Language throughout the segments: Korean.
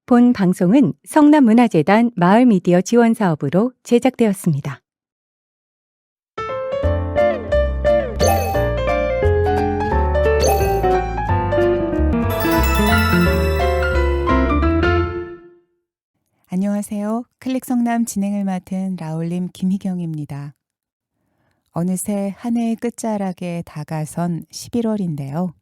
본 방송은 성남문화재단 마을미디어 지원사업으로 제작되었습니다. 안녕하세요. 클릭성남 진행을 맡은 라울림 김희경입니다. 어느새 한 해의 끝자락에 다가선 11월인데요.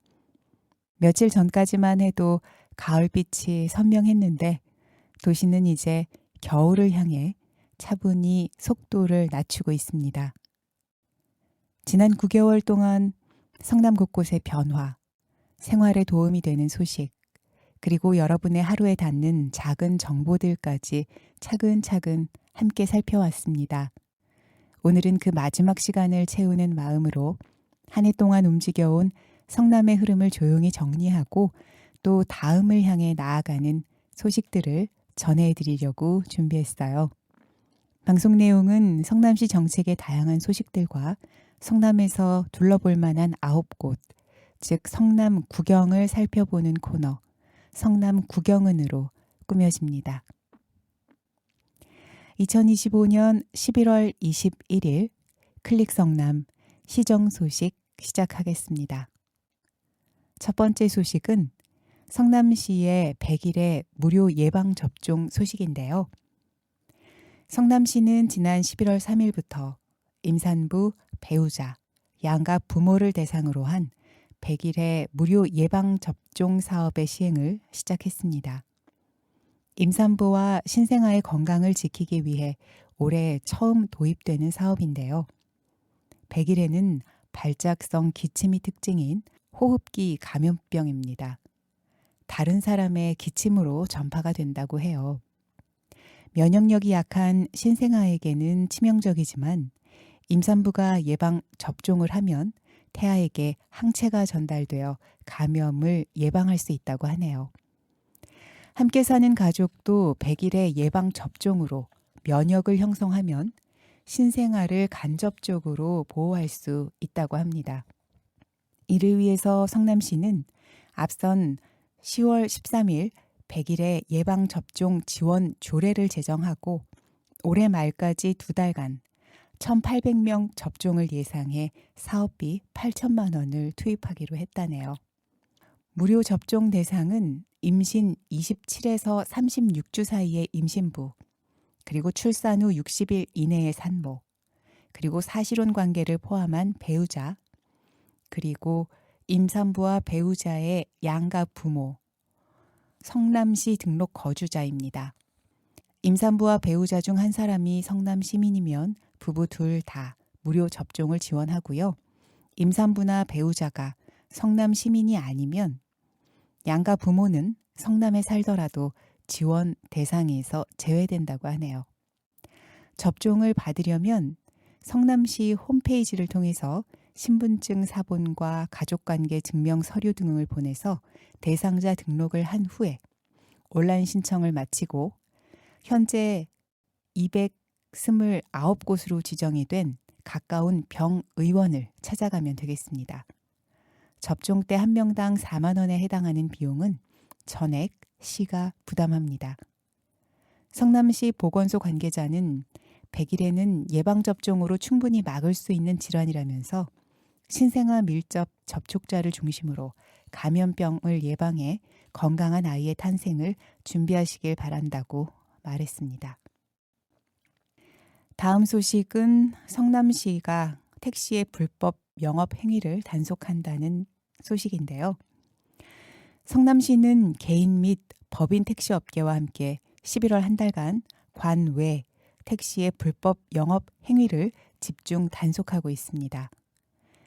며칠 전까지만 해도 가을빛이 선명했는데 도시는 이제 겨울을 향해 차분히 속도를 낮추고 있습니다. 지난 9개월 동안 성남 곳곳의 변화, 생활에 도움이 되는 소식, 그리고 여러분의 하루에 닿는 작은 정보들까지 차근차근 함께 살펴왔습니다. 오늘은 그 마지막 시간을 채우는 마음으로 한 해 동안 움직여온 성남의 흐름을 조용히 정리하고 또 다음을 향해 나아가는 소식들을 전해드리려고 준비했어요. 방송 내용은 성남시 정책의 다양한 소식들과 성남에서 둘러볼 만한 9곳, 즉 성남 구경을 살펴보는 코너, 성남 구경은으로 꾸며집니다. 2025년 11월 21일 클릭성남 시정 소식 시작하겠습니다. 첫 번째 소식은 성남시의 100일의 무료 예방접종 소식인데요. 성남시는 지난 11월 3일부터 임산부, 배우자, 양가 부모를 대상으로 한 100일의 무료 예방접종 사업의 시행을 시작했습니다. 임산부와 신생아의 건강을 지키기 위해 올해 처음 도입되는 사업인데요. 100일에는 발작성 기침이 특징인 호흡기 감염병입니다. 다른 사람의 기침으로 전파가 된다고 해요. 면역력이 약한 신생아에게는 치명적이지만 임산부가 예방 접종을 하면 태아에게 항체가 전달되어 감염을 예방할 수 있다고 하네요. 함께 사는 가족도 100일의 예방 접종으로 면역을 형성하면 신생아를 간접적으로 보호할 수 있다고 합니다. 이를 위해서 성남시는 앞선 10월 13일 100일의 예방 접종 지원 조례를 제정하고 올해 말까지 2달간 1,800명 접종을 예상해 사업비 8천만 원을 투입하기로 했다네요. 무료 접종 대상은 임신 27에서 36주 사이의 임신부, 그리고 출산 후 60일 이내의 산모, 그리고 사실혼 관계를 포함한 배우자, 그리고 임산부와 배우자의 양가 부모, 성남시 등록 거주자입니다. 임산부와 배우자 중 한 사람이 성남 시민이면 부부 둘 다 무료 접종을 지원하고요. 임산부나 배우자가 성남 시민이 아니면 양가 부모는 성남에 살더라도 지원 대상에서 제외된다고 하네요. 접종을 받으려면 성남시 홈페이지를 통해서 신분증 사본과 가족관계 증명 서류 등을 보내서 대상자 등록을 한 후에 온라인 신청을 마치고 현재 229곳으로 지정이 된 가까운 병의원을 찾아가면 되겠습니다. 접종 때 한 명당 4만 원에 해당하는 비용은 전액 시가 부담합니다. 성남시 보건소 관계자는 100일에는 예방접종으로 충분히 막을 수 있는 질환이라면서 신생아 밀접 접촉자를 중심으로 감염병을 예방해 건강한 아이의 탄생을 준비하시길 바란다고 말했습니다. 다음 소식은 성남시가 택시의 불법 영업 행위를 단속한다는 소식인데요. 성남시는 개인 및 법인 택시업계와 함께 11월 한 달간 관외 택시의 불법 영업 행위를 집중 단속하고 있습니다.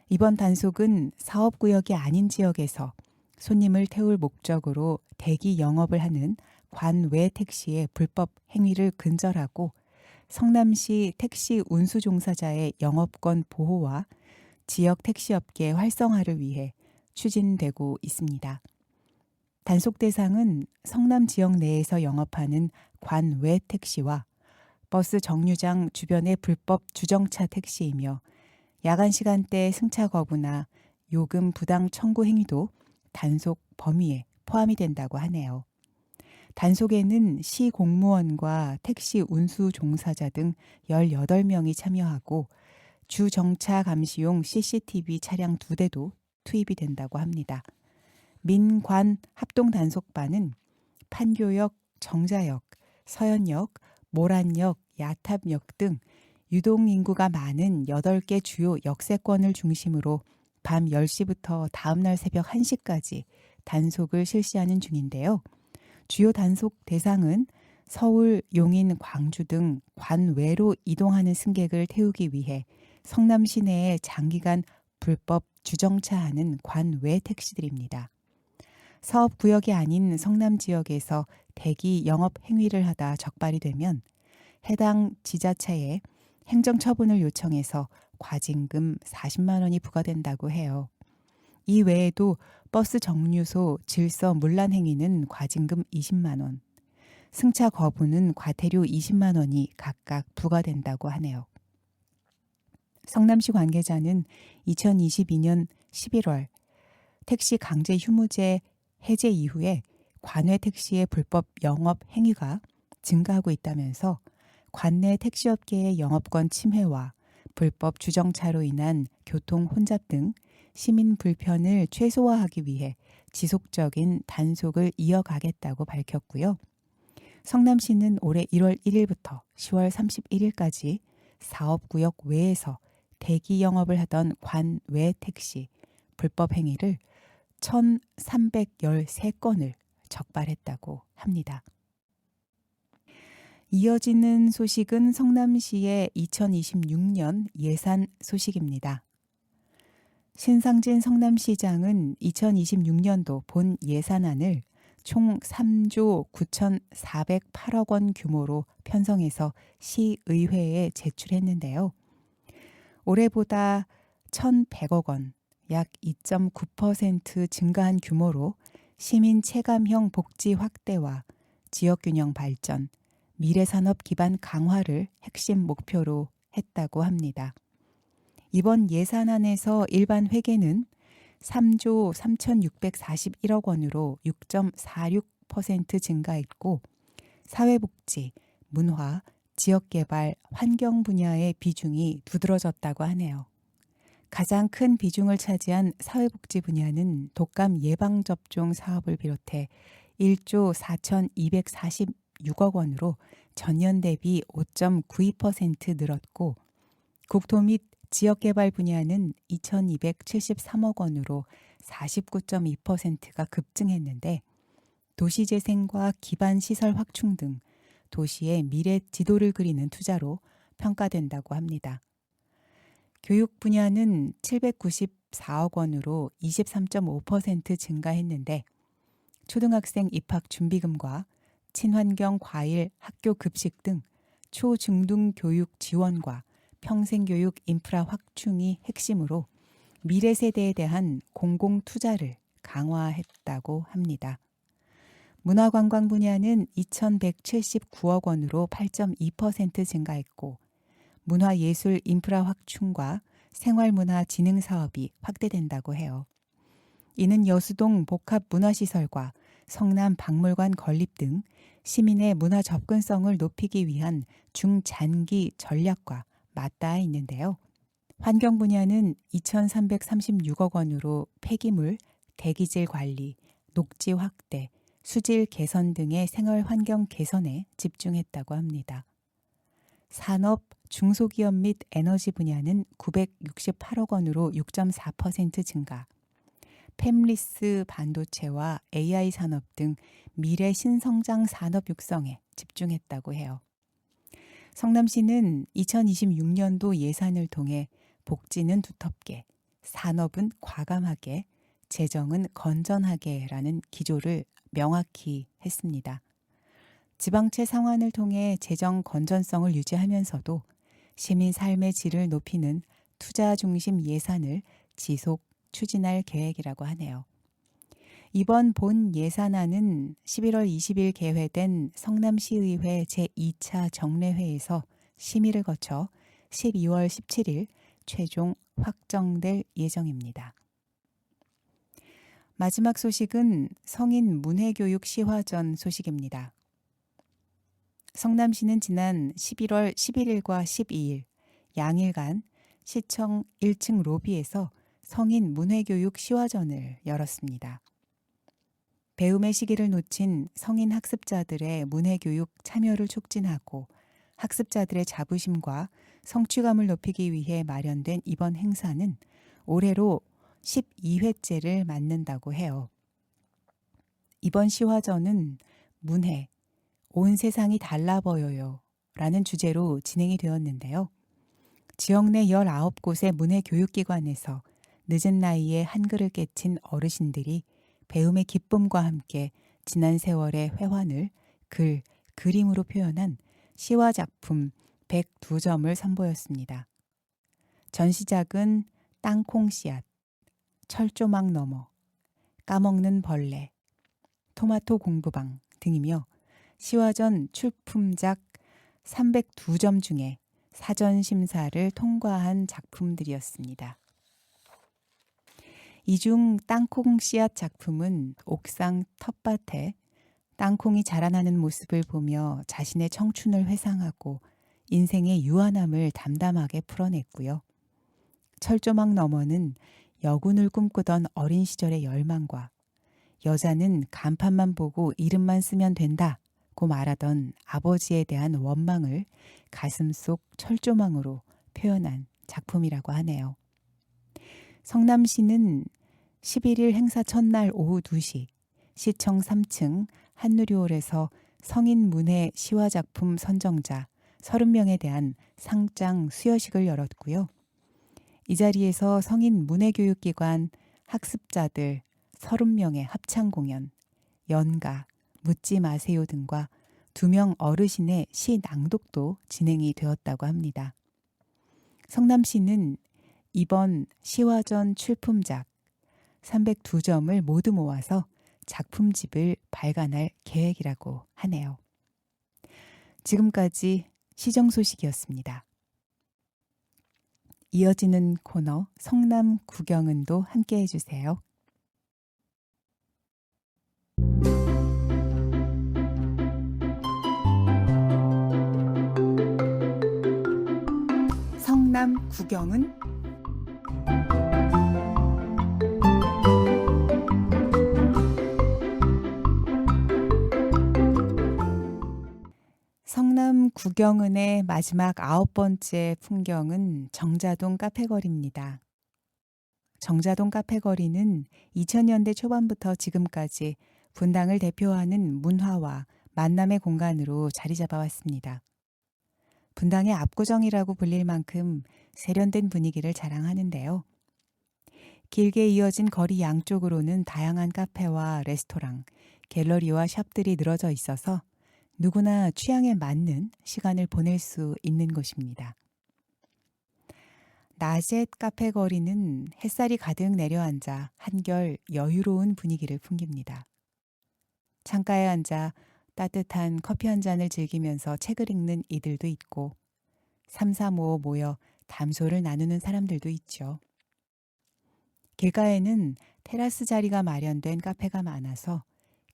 이번 단속은 사업구역이 아닌 지역에서 손님을 태울 목적으로 대기 영업을 하는 관외 택시의 불법 행위를 근절하고 성남시 택시 운수 종사자의 영업권 보호와 지역 택시업계 활성화를 위해 추진되고 있습니다. 단속 대상은 성남 지역 내에서 영업하는 관외 택시와 버스 정류장 주변의 불법 주정차 택시이며 야간 시간대 승차 거부나 요금 부당 청구 행위도 단속 범위에 포함이 된다고 하네요. 단속에는 시 공무원과 택시 운수 종사자 등 18명이 참여하고 주정차 감시용 CCTV 차량 2대도 투입이 된다고 합니다. 민관 합동단속반은 판교역, 정자역, 서현역, 모란역, 야탑역 등 유동인구가 많은 8개 주요 역세권을 중심으로 밤 10시부터 다음날 새벽 1시까지 단속을 실시하는 중인데요. 주요 단속 대상은 서울, 용인, 광주 등 관외로 이동하는 승객을 태우기 위해 성남 시내에 장기간 불법 주정차하는 관외 택시들입니다. 사업구역이 아닌 성남 지역에서 대기 영업 행위를 하다 적발이 되면 해당 지자체에 행정처분을 요청해서 과징금 40만 원이 부과된다고 해요. 이 외에도 버스 정류소 질서 문란 행위는 과징금 20만 원, 승차 거부는 과태료 20만 원이 각각 부과된다고 하네요. 성남시 관계자는 2022년 11월 택시 강제 휴무제 해제 이후에 관외 택시의 불법 영업 행위가 증가하고 있다면서 관내 택시업계의 영업권 침해와 불법 주정차로 인한 교통 혼잡 등 시민 불편을 최소화하기 위해 지속적인 단속을 이어가겠다고 밝혔고요. 성남시는 올해 1월 1일부터 10월 31일까지 사업구역 외에서 대기 영업을 하던 관외 택시 불법 행위를 1,313건을 적발했다고 합니다. 이어지는 소식은 성남시의 2026년 예산 소식입니다. 신상진 성남시장은 2026년도 본 예산안을 총 3조 9,408억 원 규모로 편성해서 시의회에 제출했는데요. 올해보다 1,100억 원, 약 2.9% 증가한 규모로 시민 체감형 복지 확대와 지역균형 발전, 미래산업 기반 강화를 핵심 목표로 했다고 합니다. 이번 예산안에서 일반 회계는 3조 3,641억 원으로 6.46% 증가했고 사회복지, 문화, 지역개발, 환경 분야의 비중이 두드러졌다고 하네요. 가장 큰 비중을 차지한 사회복지 분야는 독감 예방접종 사업을 비롯해 1조 4,246억 원으로 전년 대비 5.92% 늘었고 국토 및 지역개발 분야는 2,273억 원으로 49.2%가 급증했는데 도시재생과 기반시설 확충 등 도시의 미래 지도를 그리는 투자로 평가된다고 합니다. 교육 분야는 794억 원으로 23.5% 증가했는데 초등학생 입학 준비금과 친환경 과일 학교 급식 등 초중등 교육 지원과 평생교육 인프라 확충이 핵심으로 미래 세대에 대한 공공 투자를 강화했다고 합니다. 문화관광 분야는 2,179억 원으로 8.2% 증가했고 문화예술 인프라 확충과 생활문화 진흥 사업이 확대된다고 해요. 이는 여수동 복합문화시설과 성남 박물관 건립 등 시민의 문화 접근성을 높이기 위한 중장기 전략과 맞닿아 있는데요. 환경 분야는 2,336억 원으로 폐기물, 대기질 관리, 녹지 확대, 수질 개선 등의 생활 환경 개선에 집중했다고 합니다. 산업, 중소기업 및 에너지 분야는 968억 원으로 6.4% 증가, 팹리스 반도체와 AI 산업 등 미래 신성장 산업 육성에 집중했다고 해요. 성남시는 2026년도 예산을 통해 복지는 두텁게, 산업은 과감하게, 재정은 건전하게라는 기조를 명확히 했습니다. 지방채 상환을 통해 재정 건전성을 유지하면서도 시민 삶의 질을 높이는 투자 중심 예산을 지속 추진할 계획이라고 하네요. 이번 본 예산안은 11월 20일 개회된 성남시의회 제2차 정례회에서 심의를 거쳐 12월 17일 최종 확정될 예정입니다. 마지막 소식은 성인 문해교육 시화전 소식입니다. 성남시는 지난 11월 11일과 12일 양일간 시청 1층 로비에서 성인 문해교육 시화전을 열었습니다. 배움의 시기를 놓친 성인 학습자들의 문해교육 참여를 촉진하고 학습자들의 자부심과 성취감을 높이기 위해 마련된 이번 행사는 올해로 12회째를 맞는다고 해요. 이번 시화전은 문해, 온 세상이 달라 보여요 라는 주제로 진행이 되었는데요. 지역 내 19곳의 문해교육기관에서 늦은 나이에 한글을 깨친 어르신들이 배움의 기쁨과 함께 지난 세월의 회환을 글, 그림으로 표현한 시화 작품 102점을 선보였습니다. 전시작은 땅콩 씨앗, 철조망 너머, 까먹는 벌레, 토마토 공부방 등이며 시화전 출품작 302점 중에 사전 심사를 통과한 작품들이었습니다. 이 중 땅콩 씨앗 작품은 옥상 텃밭에 땅콩이 자라나는 모습을 보며 자신의 청춘을 회상하고 인생의 유한함을 담담하게 풀어냈고요. 철조망 너머는 여군을 꿈꾸던 어린 시절의 열망과 여자는 간판만 보고 이름만 쓰면 된다고 말하던 아버지에 대한 원망을 가슴 속 철조망으로 표현한 작품이라고 하네요. 성남시는 11일 행사 첫날 오후 2시 시청 3층 한누리홀에서 성인 문해 시화작품 선정자 30명에 대한 상장 수여식을 열었고요. 이 자리에서 성인 문해교육기관 학습자들 30명의 합창 공연, 연가, 묻지 마세요 등과 2명 어르신의 시 낭독도 진행이 되었다고 합니다. 성남시는 이번 시화전 출품작 302점을 모두 모아서 작품집을 발간할 계획이라고 하네요. 지금까지 시정 소식이었습니다. 이어지는 코너 성남 구경은도 함께 해주세요. 성남 구경은 성남 구경은의 마지막 9번째 풍경은 정자동 카페거리입니다. 정자동 카페거리는 2000년대 초반부터 지금까지 분당을 대표하는 문화와 만남의 공간으로 자리 잡아왔습니다. 분당의 압구정이라고 불릴 만큼 세련된 분위기를 자랑하는데요. 길게 이어진 거리 양쪽으로는 다양한 카페와 레스토랑, 갤러리와 샵들이 늘어져 있어서 누구나 취향에 맞는 시간을 보낼 수 있는 곳입니다. 낮의 카페 거리는 햇살이 가득 내려앉아 한결 여유로운 분위기를 풍깁니다. 창가에 앉아 따뜻한 커피 한 잔을 즐기면서 책을 읽는 이들도 있고 3, 4, 5 모여 담소를 나누는 사람들도 있죠. 길가에는 테라스 자리가 마련된 카페가 많아서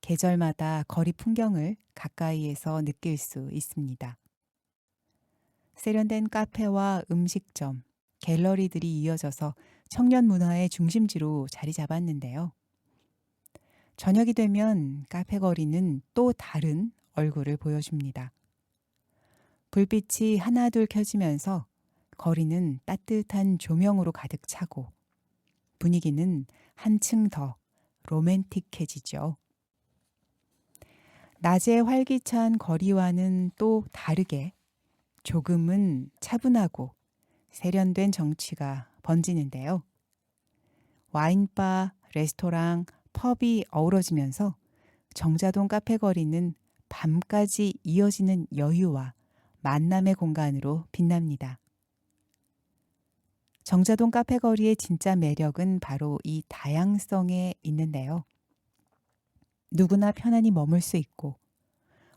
계절마다 거리 풍경을 가까이에서 느낄 수 있습니다. 세련된 카페와 음식점, 갤러리들이 이어져서 청년 문화의 중심지로 자리 잡았는데요. 저녁이 되면 카페 거리는 또 다른 얼굴을 보여줍니다. 불빛이 하나둘 켜지면서 거리는 따뜻한 조명으로 가득 차고 분위기는 한층 더 로맨틱해지죠. 낮에 활기찬 거리와는 또 다르게 조금은 차분하고 세련된 정취가 번지는데요. 와인바, 레스토랑, 펍이 어우러지면서 정자동 카페 거리는 밤까지 이어지는 여유와 만남의 공간으로 빛납니다. 정자동 카페 거리의 진짜 매력은 바로 이 다양성에 있는데요. 누구나 편안히 머물 수 있고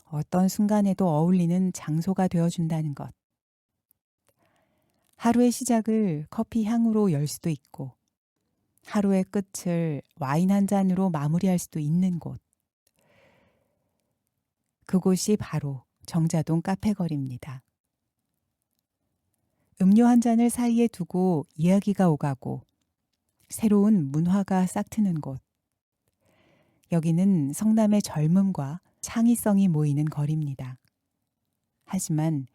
어떤 순간에도 어울리는 장소가 되어준다는 것. 하루의 시작을 커피 향으로 열 수도 있고 하루의 끝을 와인 한 잔으로 마무리할 수도 있는 곳. 그곳이 바로 정자동 카페거리입니다. 음료 한 잔을 사이에 두고 이야기가 오가고 새로운 문화가 싹트는 곳. 여기는 성남의 젊음과 창의성이 모이는 거리입니다. 하지만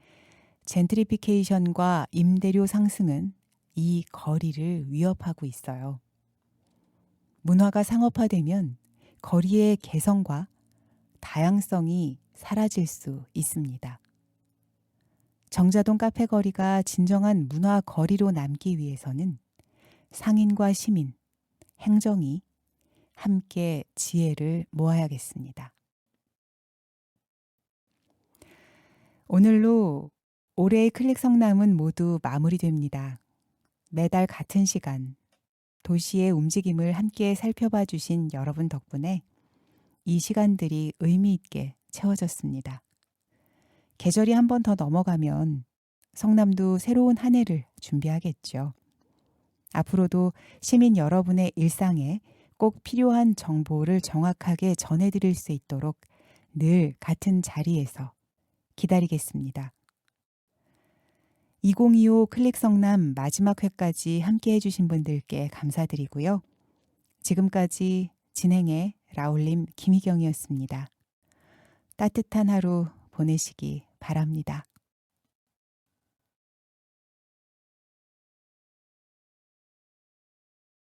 젠트리피케이션과 임대료 상승은 이 거리를 위협하고 있어요. 문화가 상업화되면 거리의 개성과 다양성이 사라질 수 있습니다. 정자동 카페 거리가 진정한 문화 거리로 남기 위해서는 상인과 시민, 행정이 함께 지혜를 모아야겠습니다. 오늘로 올해의 클릭 성남은 모두 마무리됩니다. 매달 같은 시간, 도시의 움직임을 함께 살펴봐 주신 여러분 덕분에 이 시간들이 의미 있게 채워졌습니다. 계절이 한 번 더 넘어가면 성남도 새로운 한 해를 준비하겠죠. 앞으로도 시민 여러분의 일상에 꼭 필요한 정보를 정확하게 전해드릴 수 있도록 늘 같은 자리에서 기다리겠습니다. 2025 클릭 성남 마지막 회까지 함께 해주신 분들께 감사드리고요. 지금까지 진행의 라울림 김희경이었습니다. 따뜻한 하루 보내시기 바랍니다.